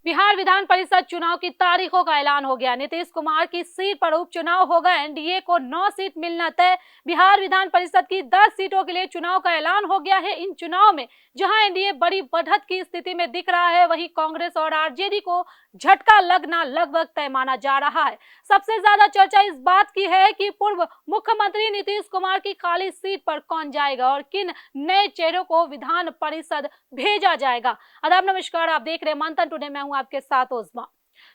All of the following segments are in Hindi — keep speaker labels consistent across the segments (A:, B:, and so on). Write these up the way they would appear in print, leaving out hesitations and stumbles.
A: बिहार विधान परिषद चुनाव की तारीखों का ऐलान हो गया। नीतीश कुमार की सीट पर उपचुनाव होगा। एनडीए को 9 सीट मिलना तय। बिहार विधान परिषद की 10 सीटों के लिए चुनाव का ऐलान हो गया है। इन चुनाव में जहां एनडीए बड़ी बढ़त की स्थिति में दिख रहा है, वहीं कांग्रेस और आरजेडी को झटका लगना लगभग तय माना जा रहा है। सबसे ज्यादा चर्चा इस बात की है कि पूर्व मुख्यमंत्री नीतीश कुमार की खाली सीट पर कौन जाएगा और किन नए चेहरों को विधान परिषद भेजा जाएगा। आदाब नमस्कार, आप देख रहे हैं मंथन टुडे। मैं हूं आपके साथ उस्मा।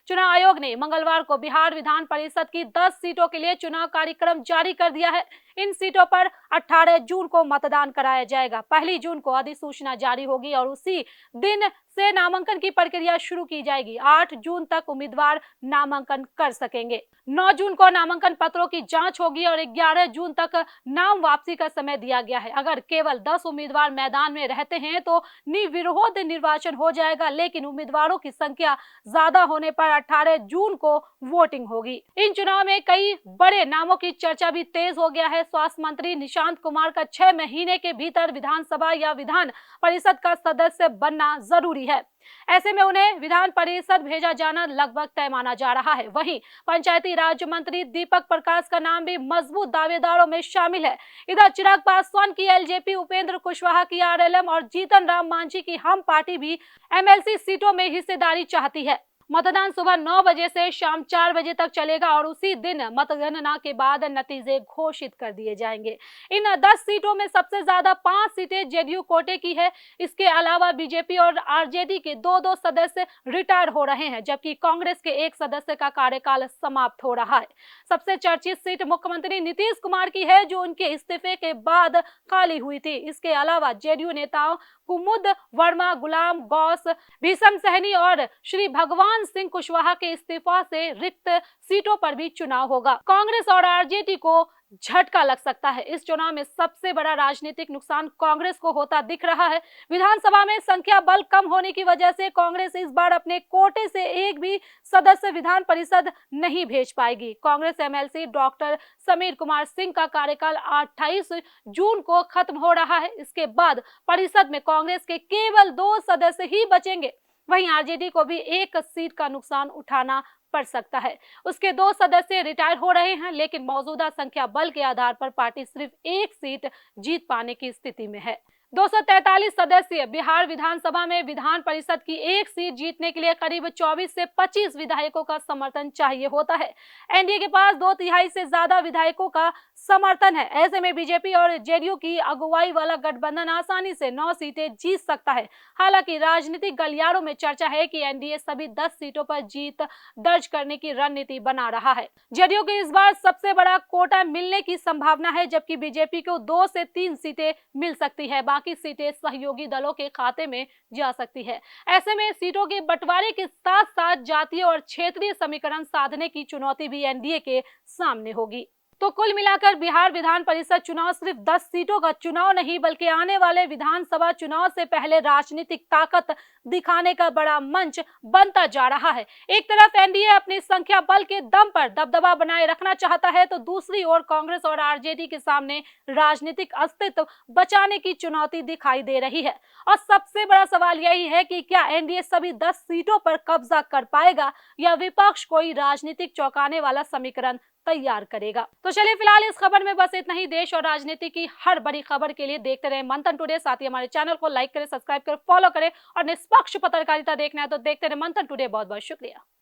A: चुनाव आयोग ने मंगलवार को बिहार विधान परिषद की 10 सीटों के लिए चुनाव कार्यक्रम जारी कर दिया है। इन सीटों पर 18 जून को मतदान कराया जाएगा। 1 जून को अधिसूचना जारी होगी और उसी दिन से नामांकन की प्रक्रिया शुरू की जाएगी। 8 जून तक उम्मीदवार नामांकन कर सकेंगे। 9 जून को नामांकन पत्रों की जांच होगी और 11 जून तक नाम वापसी का समय दिया गया है। अगर केवल 10 उम्मीदवार मैदान में रहते हैं तो निर्विरोध निर्वाचन हो जाएगा, लेकिन उम्मीदवारों की संख्या ज्यादा होने पर 18 जून को वोटिंग होगी। इन चुनाव में कई बड़े नामों की चर्चा भी तेज हो गया है। स्वास्थ्य मंत्री निशांत कुमार का 6 महीने के भीतर विधानसभा या विधान परिषद का सदस्य बनना जरूरी है। ऐसे में उन्हें विधान परिषद भेजा जाना लगभग तय माना जा रहा है। वहीं पंचायती राज मंत्री दीपक प्रकाश का नाम भी मजबूत दावेदारों में शामिल है। इधर चिराग पासवान की एलजेपी, उपेंद्र कुशवाहा की आरएलएम और जीतन राम मांझी की हम पार्टी भी एमएलसी सीटों में हिस्सेदारी चाहती है। मतदान सुबह 9 बजे से शाम 4 बजे तक चलेगा और उसी दिन मतगणना के बाद नतीजे घोषित कर दिए जाएंगे। इन 10 सीटों में सबसे ज्यादा 5 सीटें जेडीयू कोटे की है। इसके अलावा बीजेपी और आरजेडी के 2-2 सदस्य रिटायर हो रहे हैं, जबकि कांग्रेस के एक सदस्य का कार्यकाल समाप्त हो रहा है। सबसे चर्चित सीट मुख्यमंत्री नीतीश कुमार की है, जो उनके इस्तीफे के बाद खाली हुई थी। इसके अलावा जेडीयू नेताओं कुमुद वर्मा, गुलाम गौस, भीषम सहनी और श्री भगवान सिंह कुशवाहा के इस्तीफा से रिक्त सीटों पर भी चुनाव होगा। कांग्रेस और आरजेडी को झटका लग सकता है। इस चुनाव में सबसे बड़ा राजनीतिक नुकसान कांग्रेस को होता दिख रहा है। विधानसभा में संख्या बल कम होने की वजह से कांग्रेस इस बार अपने कोटे से एक भी सदस्य विधान परिषद नहीं भेज पाएगी। कांग्रेस एमएलसी डॉक्टर समीर कुमार सिंह का कार्यकाल 28 जून को खत्म हो रहा है। इसके बाद परिषद में कांग्रेस के केवल 2 सदस्य ही बचेंगे। वहीं आरजेडी को भी एक सीट का नुकसान उठाना पड़ सकता है। उसके 2 सदस्य रिटायर हो रहे हैं, लेकिन मौजूदा संख्या बल के आधार पर पार्टी सिर्फ एक सीट जीत पाने की स्थिति में है। 243 सदस्य बिहार विधानसभा में विधान परिषद की एक सीट जीतने के लिए करीब 24 से 25 विधायकों का समर्थन चाहिए होता है। एनडीए के पास 2/3 से ज्यादा विधायकों का समर्थन है। ऐसे में बीजेपी और जेडीयू की अगुवाई वाला गठबंधन आसानी से 9 सीटें जीत सकता है। हालांकि राजनीतिक गलियारों में चर्चा है कि एनडीए सभी 10 सीटों पर जीत दर्ज करने की रणनीति बना रहा है। जेडीयू को इस बार सबसे बड़ा कोटा मिलने की संभावना है, जबकि बीजेपी को 2 से 3 सीटें मिल सकती है। बाकी सीटें सहयोगी दलों के खाते में जा सकती है। ऐसे में सीटों के बंटवारे के साथ साथ जातीय और क्षेत्रीय समीकरण साधने की चुनौती भी एनडीए के सामने होगी। तो कुल मिलाकर बिहार विधान परिषद चुनाव सिर्फ 10 सीटों का चुनाव नहीं, बल्कि आने वाले विधानसभा चुनाव से पहले राजनीतिक ताकत दिखाने का बड़ा मंच बनता जा रहा है। एक तरफ एनडीए अपनी संख्या बल के दम पर दबदबा बनाए रखना चाहता है, तो दूसरी ओर कांग्रेस और आरजेडी के सामने राजनीतिक अस्तित्व बचाने की चुनौती दिखाई दे रही है। और सबसे बड़ा सवाल यही है कि क्या एनडीए सभी 10 सीटों पर कब्जा कर पाएगा या विपक्ष कोई राजनीतिक चौंकाने वाला समीकरण तैयार करेगा। तो चलिए फिलहाल इस खबर में बस इतना ही। देश और राजनीति की हर बड़ी खबर के लिए देखते रहे मंथन टुडे। साथ ही हमारे चैनल को लाइक करें, सब्सक्राइब करें, फॉलो करें और निष्पक्ष पत्रकारिता देखना है तो देखते रहे मंथन टुडे। बहुत बहुत शुक्रिया।